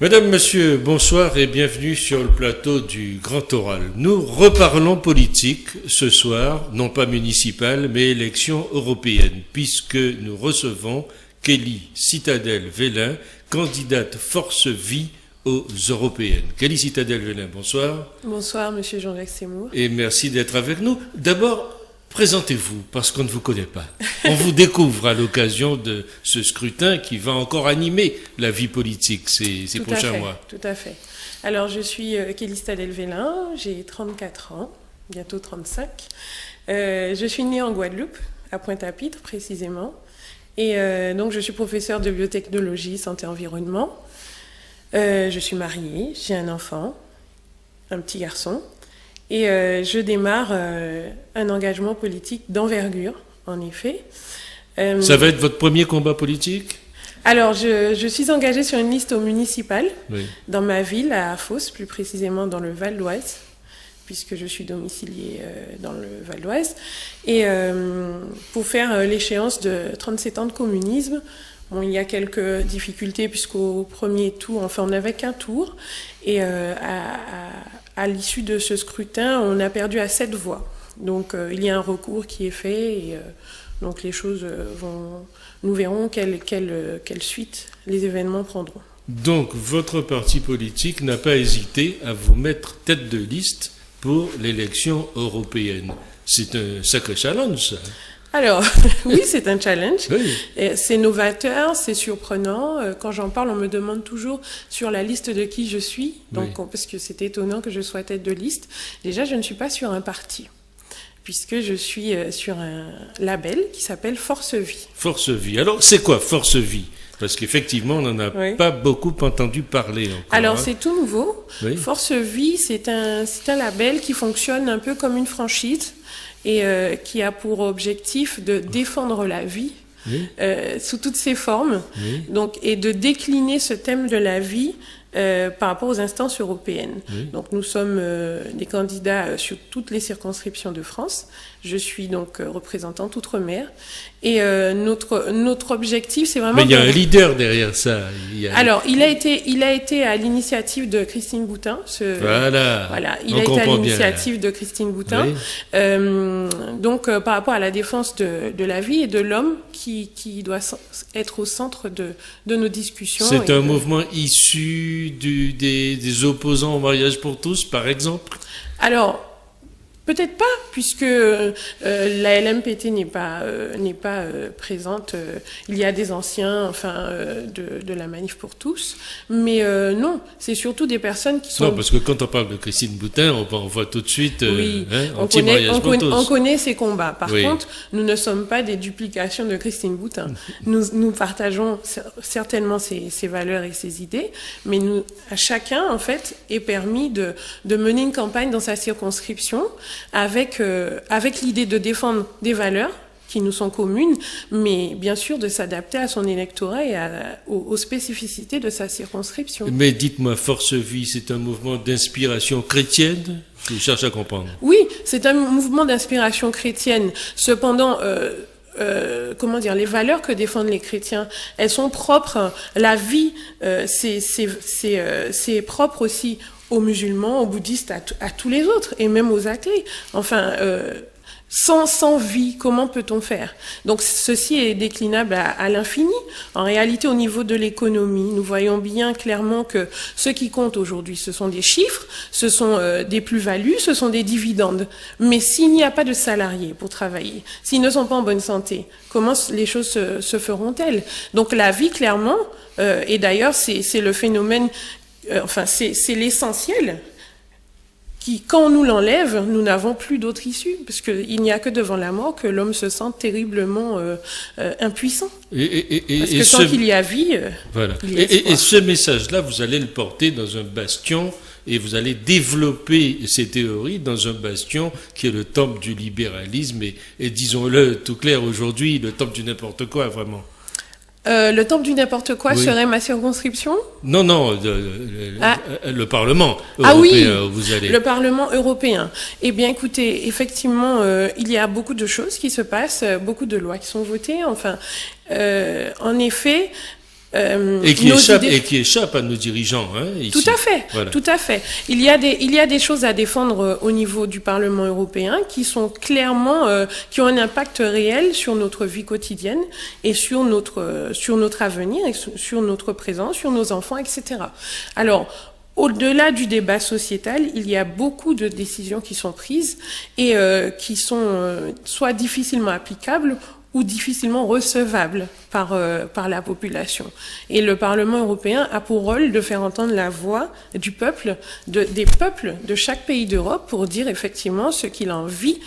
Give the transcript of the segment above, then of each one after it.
Mesdames, Messieurs, bonsoir et bienvenue sur le plateau du Grand Oral. Nous reparlons politique ce soir, non pas municipale, mais élection européenne, puisque nous recevons Kelly Citadel-Vellin, candidate Force Vie aux européennes. Kelly Citadel-Vellin, bonsoir. Bonsoir, Monsieur Jean-Jacques Seymour. Et merci d'être avec nous. D'abord, présentez-vous, parce qu'on ne vous connaît pas. On vous découvre à l'occasion de ce scrutin qui va encore animer la vie politique ces prochains mois. Tout à fait. Alors, je suis Kelly Citadel-Vellin, j'ai 34 ans, bientôt 35. Je suis née en Guadeloupe, à Pointe-à-Pitre précisément. Et donc, je suis professeure de biotechnologie, santé-environnement. Je suis mariée, j'ai un enfant, un petit garçon. Et je démarre un engagement politique d'envergure, en effet. Ça va être votre premier combat politique ? Alors, je suis engagée sur une liste au municipal, oui, dans ma ville, à Fos, plus précisément dans le Val d'Oise, puisque je suis domiciliée dans le Val d'Oise. Et pour faire l'échéance de 37 ans de communisme, bon, il y a quelques difficultés, puisqu'au premier tour, enfin, on n'avait qu'un tour. Et à l'issue de ce scrutin, on a perdu à 7 voix. Donc, il y a un recours qui est fait et donc les choses vont... Nous verrons quelle suite les événements prendront. Donc, votre parti politique n'a pas hésité à vous mettre tête de liste pour l'élection européenne. C'est un sacré challenge, ça. Alors, oui, c'est un challenge. Oui. C'est novateur, c'est surprenant. Quand j'en parle, on me demande toujours sur la liste de qui je suis. Donc, oui, parce que c'est étonnant que je sois tête de liste. Déjà, je ne suis pas sur un parti, puisque je suis sur un label qui s'appelle Force Vie. Force Vie. Alors, c'est quoi Force Vie ? Parce qu'effectivement, on n'en a pas beaucoup entendu parler encore. Alors, c'est tout nouveau. Oui. Force Vie, c'est un label qui fonctionne un peu comme une franchise et qui a pour objectif de défendre la vie, oui, sous toutes ses formes, oui, donc, et de décliner ce thème de la vie par rapport aux instances européennes. Oui. Donc, nous sommes des candidats sur toutes les circonscriptions de France. Je suis donc représentante outre-mer. Et notre objectif, c'est vraiment... Mais il y a un leader derrière ça. Alors, il a été à l'initiative de Christine Boutin. Voilà. Il a été à l'initiative de Christine Boutin. Oui. Donc, par rapport à la défense de la vie et de l'homme qui doit être au centre de nos discussions. C'est un mouvement issu des opposants au mariage pour tous, par exemple ? Alors, peut-être pas, puisque la LMPT n'est pas présente. Il y a des anciens, de la Manif pour tous, mais non, c'est surtout des personnes qui sont... Non, parce que quand on parle de Christine Boutin, on voit tout de suite oui, anti-mariage pour tous. On connaît ses combats. Par oui, contre, nous ne sommes pas des duplications de Christine Boutin. Nous partageons certainement ses valeurs et ses idées, mais à chacun, en fait, est permis de mener une campagne dans sa circonscription avec l'idée de défendre des valeurs qui nous sont communes, mais bien sûr de s'adapter à son électorat et aux spécificités de sa circonscription. Mais dites-moi, Force Vie, c'est un mouvement d'inspiration chrétienne ? Je cherche à comprendre. Oui, c'est un mouvement d'inspiration chrétienne. Cependant... les valeurs que défendent les chrétiens, elles sont propres. La vie, c'est propre aussi aux musulmans, aux bouddhistes, à tous les autres, et même aux athées. Enfin, sans vie, comment peut-on faire ? Donc, ceci est déclinable à l'infini. En réalité, au niveau de l'économie, nous voyons bien clairement que ce qui compte aujourd'hui, ce sont des chiffres, ce sont des plus-values, ce sont des dividendes. Mais s'il n'y a pas de salariés pour travailler, s'ils ne sont pas en bonne santé, comment les choses se feront-elles ? Donc, la vie, clairement, et d'ailleurs, c'est le phénomène... c'est l'essentiel qui, quand on nous l'enlève, nous n'avons plus d'autre issue, parce qu'il n'y a que devant la mort que l'homme se sent terriblement impuissant. Parce que tant qu'il y a vie, voilà. Il y a espoir. Et ce message-là, vous allez le porter dans un bastion, et vous allez développer ces théories dans un bastion qui est le temple du libéralisme, et disons-le tout clair aujourd'hui, le temple du n'importe quoi, vraiment. Le temple du n'importe quoi, oui, serait ma circonscription ? Non, le Parlement européen, ah oui, où vous allez. Le Parlement européen. Eh bien, écoutez, effectivement, il y a beaucoup de choses qui se passent, beaucoup de lois qui sont votées. Enfin, en effet, Et qui échappe à nos dirigeants, hein, ici. Tout à fait, voilà. Tout à fait. Il y a des choses à défendre au niveau du Parlement européen qui sont clairement, qui ont un impact réel sur notre vie quotidienne et sur notre avenir, et sur notre présent, sur nos enfants, etc. Alors, au-delà du débat sociétal, il y a beaucoup de décisions qui sont prises et qui sont soit difficilement applicables ou difficilement recevables par la population. Et le Parlement européen a pour rôle de faire entendre la voix du peuple, des peuples de chaque pays d'Europe pour dire effectivement ce qu'il a envie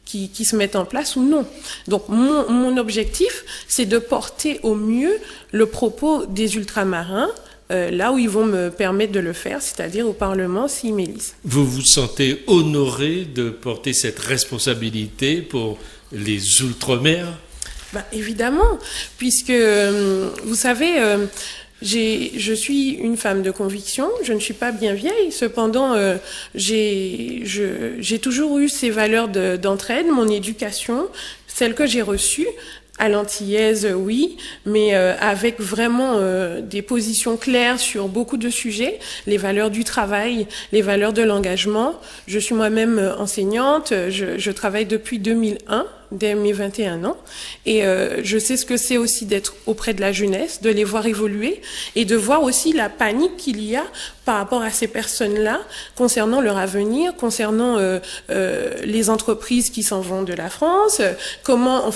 qui se mettent en place ou non. Donc mon objectif, c'est de porter au mieux le propos des ultramarins, là où ils vont me permettre de le faire, c'est-à-dire au Parlement s'ils m'élisent. Vous vous sentez honoré de porter cette responsabilité pour les Outre-mer ? Évidemment, puisque, vous savez, je suis une femme de conviction, je ne suis pas bien vieille, cependant, j'ai toujours eu ces valeurs d'entraide, mon éducation, celle que j'ai reçue, à l'antillaise, oui, mais avec vraiment des positions claires sur beaucoup de sujets, les valeurs du travail, les valeurs de l'engagement. Je suis moi-même enseignante, je travaille depuis 2001, dès mes 21 ans, et je sais ce que c'est aussi d'être auprès de la jeunesse, de les voir évoluer, et de voir aussi la panique qu'il y a par rapport à ces personnes-là, concernant leur avenir, concernant les entreprises qui s'en vont de la France, comment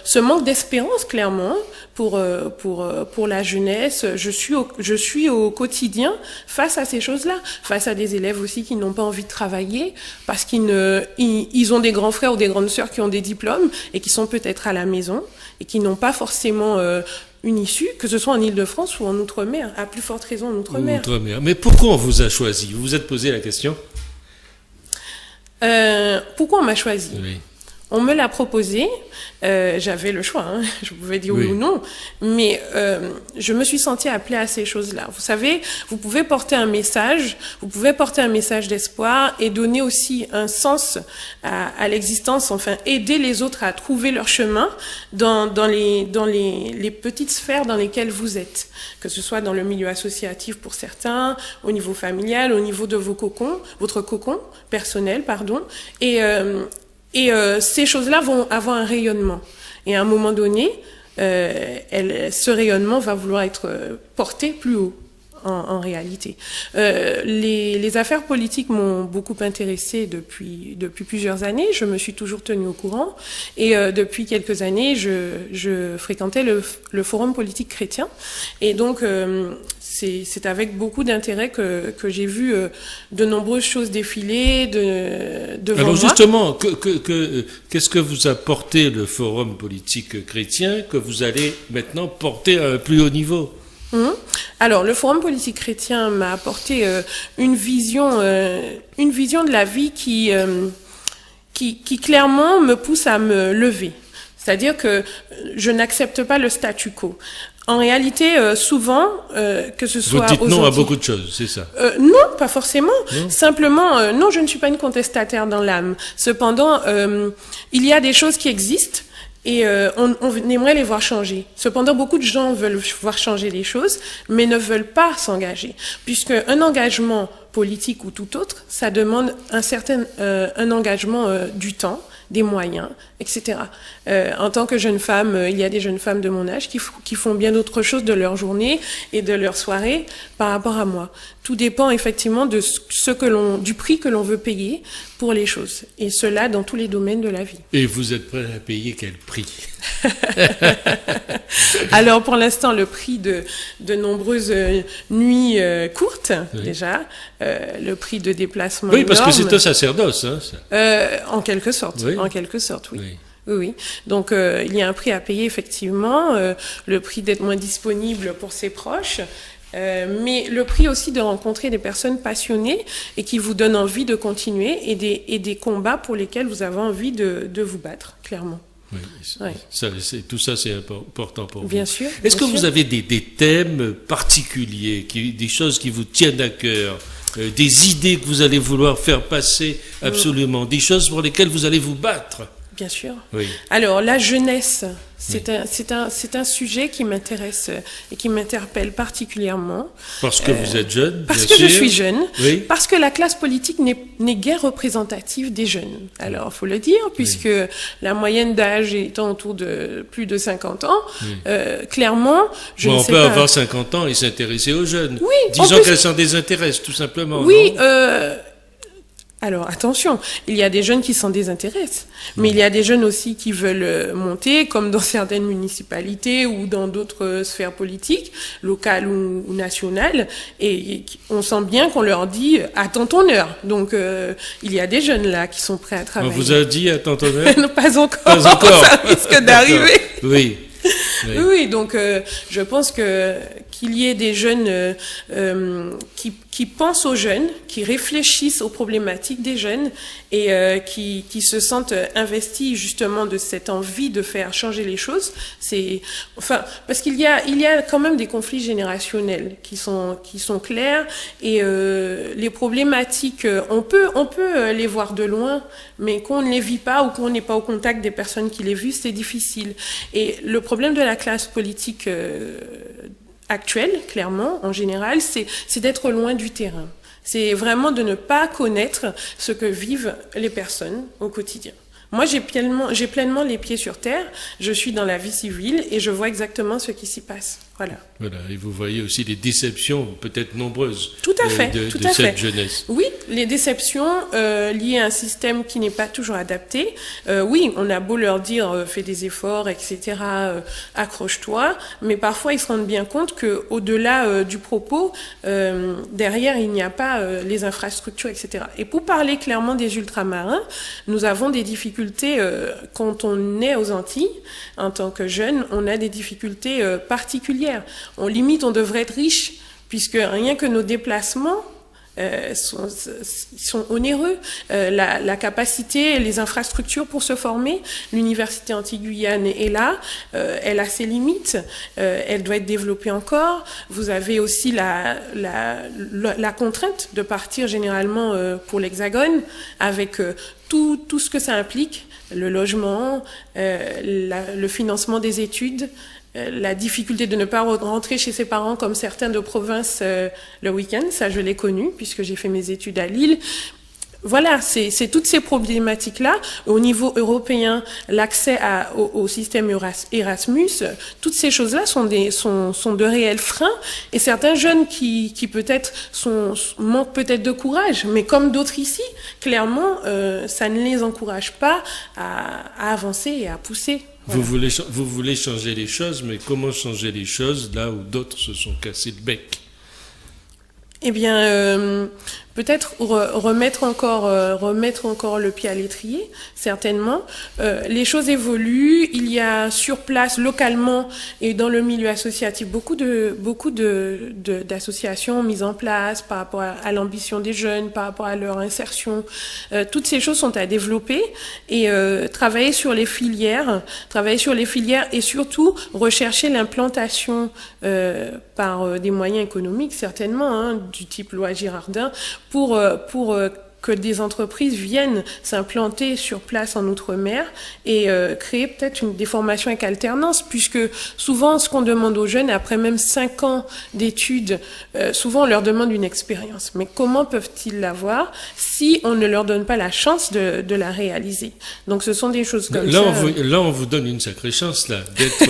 ce manque d'espérance, clairement, pour la jeunesse. Je suis au quotidien face à ces choses-là, face à des élèves aussi qui n'ont pas envie de travailler, parce ils ont des grands frères ou des grandes sœurs qui ont des diplômes et qui sont peut-être à la maison et qui n'ont pas forcément une issue, que ce soit en Île-de-France ou en Outre-mer, à plus forte raison en Outre-mer. Mais pourquoi on vous a choisi ? Vous vous êtes posé la question ? Pourquoi on m'a choisi ? Oui. On me l'a proposé, j'avais le choix, hein, je pouvais dire oui ou non, mais je me suis sentie appelée à ces choses-là. Vous savez, vous pouvez porter un message d'espoir et donner aussi un sens à l'existence, enfin aider les autres à trouver leur chemin dans les petites sphères dans lesquelles vous êtes, que ce soit dans le milieu associatif pour certains, au niveau familial, au niveau de votre cocon personnel, et ces choses-là vont avoir un rayonnement. Et à un moment donné, ce rayonnement va vouloir être porté plus haut, en réalité. Les affaires politiques m'ont beaucoup intéressée depuis plusieurs années. Je me suis toujours tenue au courant. Et depuis quelques années, je fréquentais le Forum politique chrétien. Et donc, c'est avec beaucoup d'intérêt que j'ai vu de nombreuses choses défiler devant moi. Alors justement, qu'est-ce que vous a porté le Forum politique chrétien que vous allez maintenant porter à un plus haut niveau ? Alors, le Forum politique chrétien m'a apporté une vision de la vie qui clairement me pousse à me lever. C'est-à-dire que je n'accepte pas le statu quo. En réalité, souvent, que ce soit... Vous dites non à beaucoup de choses, c'est ça ? Non, pas forcément. Non. Simplement, non, je ne suis pas une contestataire dans l'âme. Cependant, il y a des choses qui existent et on aimerait les voir changer. Cependant, beaucoup de gens veulent voir changer les choses, mais ne veulent pas s'engager. Puisque un engagement politique ou tout autre, ça demande un engagement du temps, des moyens, etc. En tant que jeune femme, il y a des jeunes femmes de mon âge qui font bien d'autres choses de leur journée et de leur soirée par rapport à moi. Tout dépend effectivement de du prix que l'on veut payer pour les choses. Et cela dans tous les domaines de la vie. Et vous êtes prêt à payer quel prix ? Alors pour l'instant, le prix de nombreuses nuits courtes, oui. Déjà, le prix de déplacement Oui, parce énorme. Que c'est un sacerdoce. Hein, ça. En quelque sorte, oui. En quelque sorte, oui. Oui. Oui. Donc, il y a un prix à payer, effectivement, le prix d'être moins disponible pour ses proches, mais le prix aussi de rencontrer des personnes passionnées et qui vous donnent envie de continuer et des combats pour lesquels vous avez envie de vous battre, clairement. Oui, tout ça, c'est important pour vous. Bien sûr. Est-ce que vous avez des thèmes particuliers, des choses qui vous tiennent à cœur, des idées que vous allez vouloir faire passer absolument, des choses pour lesquelles vous allez vous battre ? Bien sûr. Oui. Alors, la jeunesse, c'est un sujet qui m'intéresse et qui m'interpelle particulièrement. Parce que vous êtes jeune, Parce bien que je sûr. suis jeune. Oui. Parce que la classe politique n'est guère représentative des jeunes. Alors, faut le dire, puisque la moyenne d'âge étant autour de plus de 50 ans, clairement, je Bon, ne on sais peut pas. avoir 50 ans et s'intéresser aux jeunes. Oui, Disons on peut- qu'elles s'en désintéressent, tout simplement. Oui, non alors attention, il y a des jeunes qui s'en désintéressent, mais il y a des jeunes aussi qui veulent monter, comme dans certaines municipalités ou dans d'autres sphères politiques, locales ou nationales, et on sent bien qu'on leur dit « attends ton heure ». Donc il y a des jeunes là qui sont prêts à On travailler. vous a dit à tontonner? Non, pas encore, Pas encore. ça risque d'arriver. Oui. Oui. Oui, donc je pense qu'il y ait des jeunes qui pensent aux jeunes, qui réfléchissent aux problématiques des jeunes et qui se sentent investis justement de cette envie de faire changer les choses. Parce qu'il y a quand même des conflits générationnels qui sont clairs et les problématiques on peut les voir de loin, mais qu'on ne les vit pas ou qu'on n'est pas au contact des personnes qui les vivent, c'est difficile. Et le problème de la classe politique actuelle, clairement, en général, c'est d'être loin du terrain. C'est vraiment de ne pas connaître ce que vivent les personnes au quotidien. Moi, j'ai pleinement les pieds sur terre, je suis dans la vie civile et je vois exactement ce qui s'y passe. Voilà. Voilà, et vous voyez aussi les déceptions, peut-être nombreuses, Tout à fait, de tout à cette fait. jeunesse. Oui, les déceptions liées à un système qui n'est pas toujours adapté. Oui, on a beau leur dire fais des efforts, etc., accroche-toi, mais parfois ils se rendent bien compte que au-delà du propos, derrière il n'y a pas les infrastructures, etc. Et pour parler clairement des ultramarins, nous avons des difficultés quand on est aux Antilles, en tant que jeune, on a des difficultés particulières. On devrait être riche, puisque rien que nos déplacements sont onéreux. La capacité, les infrastructures pour se former, l'université Antilles-Guyane est là, elle a ses limites, elle doit être développée encore. Vous avez aussi la contrainte de partir généralement pour l'Hexagone, avec tout ce que ça implique, le logement, le financement des études, la difficulté de ne pas rentrer chez ses parents comme certains de province le week-end, ça je l'ai connu puisque j'ai fait mes études à Lille. Voilà, c'est toutes ces problématiques-là. Au niveau européen, l'accès au système Erasmus, toutes ces choses-là sont de réels freins. Et certains jeunes qui peut-être manquent peut-être de courage, mais comme d'autres ici, clairement, ça ne les encourage pas à avancer et à pousser. Voilà. Vous voulez changer les choses, mais comment changer les choses là où d'autres se sont cassés le bec? Eh bien, peut-être remettre encore le pied à l'étrier, certainement. Les choses évoluent. Il y a sur place, localement et dans le milieu associatif, beaucoup d'associations mises en place par rapport à l'ambition des jeunes, par rapport à leur insertion. Toutes ces choses sont à développer et travailler sur les filières et surtout rechercher l'implantation par des moyens économiques, certainement, du type loi Girardin, pour que des entreprises viennent s'implanter sur place en Outre-mer et créer peut-être des formations avec alternance, puisque souvent ce qu'on demande aux jeunes, après même 5 ans d'études, souvent on leur demande une expérience. Mais comment peuvent-ils l'avoir si on ne leur donne pas la chance de la réaliser? Donc ce sont des choses comme ça. Là, on vous donne une sacrée chance, là, d'être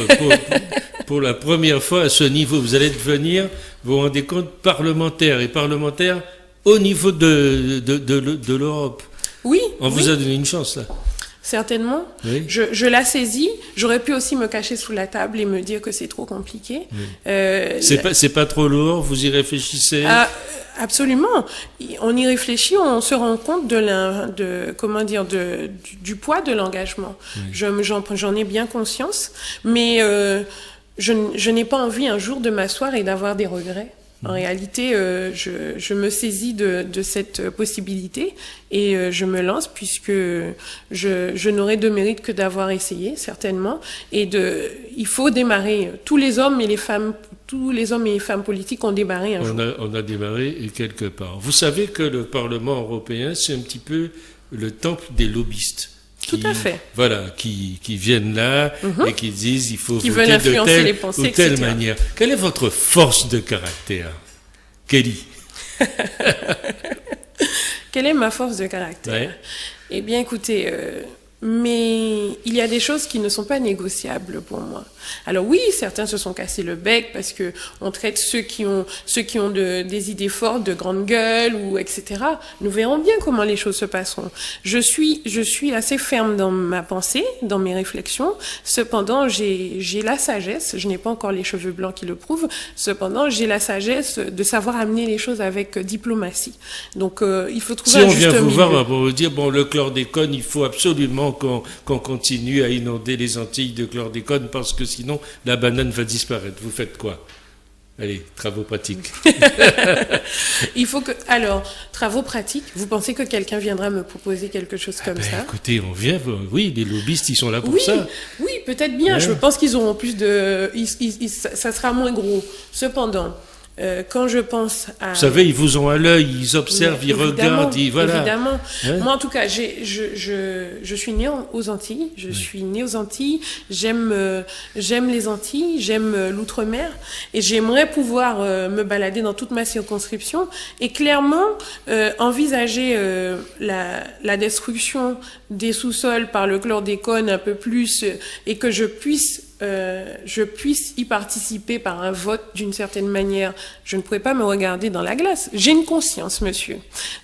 pour la première fois à ce niveau. Vous allez devenir, vous vous rendez compte, parlementaire au niveau de l'Europe. Oui. On vous a donné une chance, là. Certainement. Oui. Je la saisis. J'aurais pu aussi me cacher sous la table et me dire que c'est trop compliqué. Oui. C'est pas trop lourd, vous y réfléchissez? Absolument. On y réfléchit, on se rend compte du poids de l'engagement. Oui. J'en ai bien conscience, mais je n'ai pas envie un jour de m'asseoir et d'avoir des regrets. En réalité, je me saisis de cette possibilité et je me lance puisque je n'aurai de mérite que d'avoir essayé, certainement. Et il faut démarrer. Tous les hommes et les femmes politiques ont démarré un jour. On a démarré quelque part. Vous savez que le Parlement européen, c'est un petit peu le temple des lobbyistes. Tout à fait. Voilà, qui viennent là et qui disent il faut Qui voter veulent de influencer les telle pensées, ou telle etc. manière. Quelle est votre force de caractère, Kelly? Quelle est ma force de caractère? Ouais. Eh bien, écoutez, mais il y a des choses qui ne sont pas négociables pour moi. Alors oui, certains se sont cassés le bec parce que on traite ceux qui ont des idées fortes, de grande gueule ou etc. Nous verrons bien comment les choses se passeront. Je suis assez ferme dans ma pensée, dans mes réflexions. Cependant, j'ai la sagesse. Je n'ai pas encore les cheveux blancs qui le prouvent. Cependant, j'ai la sagesse de savoir amener les choses avec diplomatie. Donc, il faut trouver un juste milieu. Si on vient vous voir pour vous dire bon, le chlordécone, il faut absolument qu'on continue à inonder les Antilles de chlordécone parce que sinon la banane va disparaître. Vous faites quoi? Allez, travaux pratiques. Il faut que... Alors, travaux pratiques, vous pensez que quelqu'un viendra me proposer quelque chose comme ça? Écoutez, on vient, oui, les lobbyistes, ils sont là pour Oui, ça. oui, peut-être bien. Ouais. Je pense qu'ils auront plus de... ça sera moins gros. Cependant, quand je pense à... Vous savez, ils vous ont à l'œil, ils observent, ils regardent, voilà. Évidemment. Ouais. Moi, en tout cas, je suis née aux Antilles. Je suis née aux Antilles. J'aime les Antilles. J'aime l'outre-mer. Et j'aimerais pouvoir me balader dans toute ma circonscription. Et clairement, envisager la destruction des sous-sols par le chlordécone un peu plus et que je puisse y participer par un vote d'une certaine manière. Je ne pourrais pas me regarder dans la glace. J'ai une conscience, monsieur.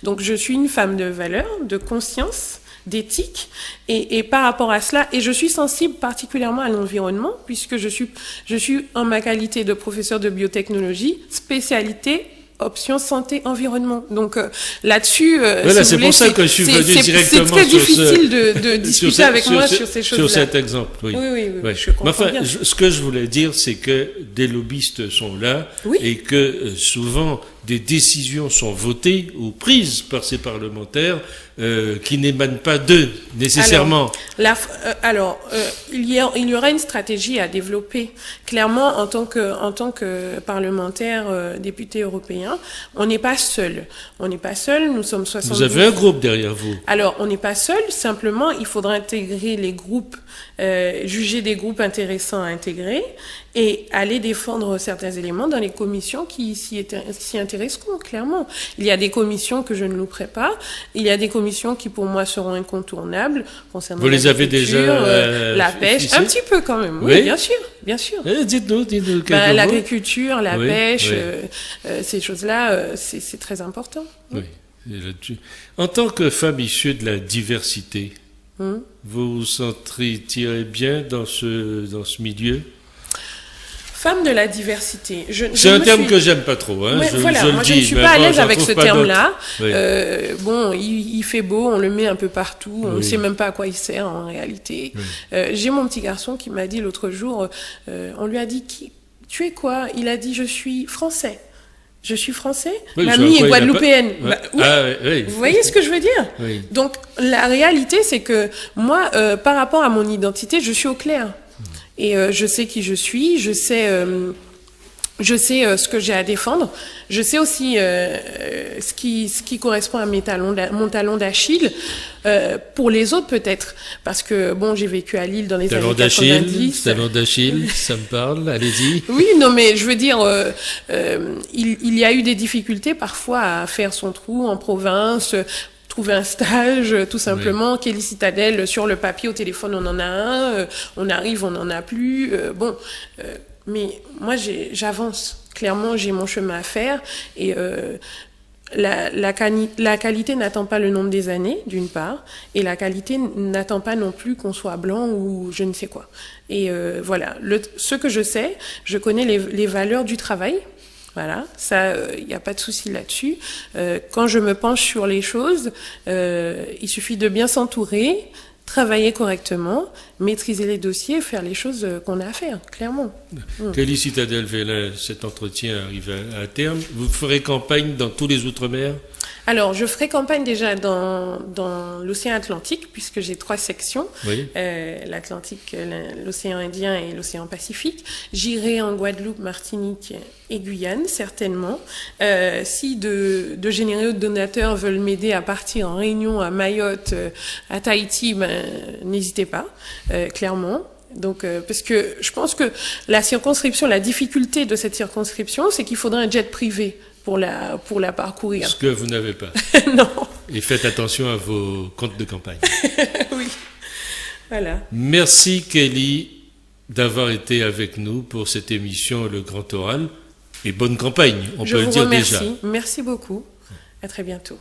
Donc, je suis une femme de valeur, de conscience, d'éthique, et par rapport à cela, et je suis sensible particulièrement à l'environnement, puisque je suis en ma qualité de professeur de biotechnologie, spécialité option santé-environnement. Donc là-dessus, voilà, c'est pour ça que je suis venu directement. C'est très difficile de discuter avec moi sur ces choses-là. Sur cet exemple, oui. Oui, ouais. je comprends enfin, bien. Ce que je voulais dire, c'est que des lobbyistes sont là et que souvent des décisions sont votées ou prises par ces parlementaires qui n'émanent pas d'eux nécessairement. Alors, il y aura une stratégie à développer. Clairement, en tant que parlementaire, député européen, on n'est pas seul. Nous sommes 72. Vous avez un groupe derrière vous. Alors, on n'est pas seul. Simplement, il faudra intégrer les groupes, juger des groupes intéressants à intégrer et aller défendre certains éléments dans les commissions qui s'y intéresseront, clairement. Il y a des commissions que je ne louperai pas. Il y a des commissions qui, pour moi, seront incontournables concernant vous les avez déjà la pêche. fixés? Un petit peu quand même. Oui, bien sûr. Dites-nous. L'agriculture, la pêche, oui. Ces choses-là, c'est très important. Oui. En tant que femme issue de la diversité, vous vous sentirez bien dans ce milieu? Femme de la diversité. C'est un terme que j'aime pas trop. Hein. Moi je ne suis pas à l'aise avec ce terme-là. Oui. Bon, il fait beau, on le met un peu partout, on ne sait même pas à quoi il sert en réalité. Oui. J'ai mon petit garçon qui m'a dit l'autre jour, on lui a dit, tu es quoi? Il a dit, je suis français. Je suis français, mamie est guadeloupéenne. Oui. Vous voyez ce que je veux dire? Oui. Donc, la réalité, c'est que moi, par rapport à mon identité, je suis au clair. Et je sais qui je suis, je sais ce que j'ai à défendre, je sais aussi ce qui correspond à mon talon d'Achille, pour les autres peut-être, parce que bon, j'ai vécu à Lille dans les années 90. Talon d'Achille, ça me parle, allez-y. Oui, non mais je veux dire, il y a eu des difficultés parfois à faire son trou en province, trouver un stage, tout simplement. Oui. Kelly Citadel, sur le papier, au téléphone, on en a un. On arrive, on n'en a plus. Mais moi, j'avance. Clairement, j'ai mon chemin à faire. Et la qualité n'attend pas le nombre des années, d'une part. Et la qualité n'attend pas non plus qu'on soit blanc ou je ne sais quoi. Et voilà. Ce que je sais, je connais les valeurs du travail. Voilà, ça, il n'y a pas de souci là-dessus. Quand je me penche sur les choses, il suffit de bien s'entourer, travailler correctement maîtriser les dossiers, faire les choses qu'on a à faire, clairement. Kelly Citadel-Vélin, cet entretien arrive à terme. Vous ferez campagne dans tous les Outre-mer? Alors, je ferai campagne déjà dans l'océan Atlantique, puisque j'ai 3 sections, Oui. l'Atlantique, l'océan Indien et l'océan Pacifique. J'irai en Guadeloupe, Martinique et Guyane, certainement. Si de généreux donateurs veulent m'aider à partir en Réunion, à Mayotte, à Tahiti, n'hésitez pas, clairement. Donc, parce que je pense que la difficulté de cette circonscription, c'est qu'il faudrait un jet privé pour la parcourir. Ce que vous n'avez pas. Non. Et faites attention à vos comptes de campagne. Oui. Voilà. Merci Kelly d'avoir été avec nous pour cette émission Le Grand Oral. Et bonne campagne, on peut le dire déjà. Je vous remercie. Merci beaucoup. À très bientôt.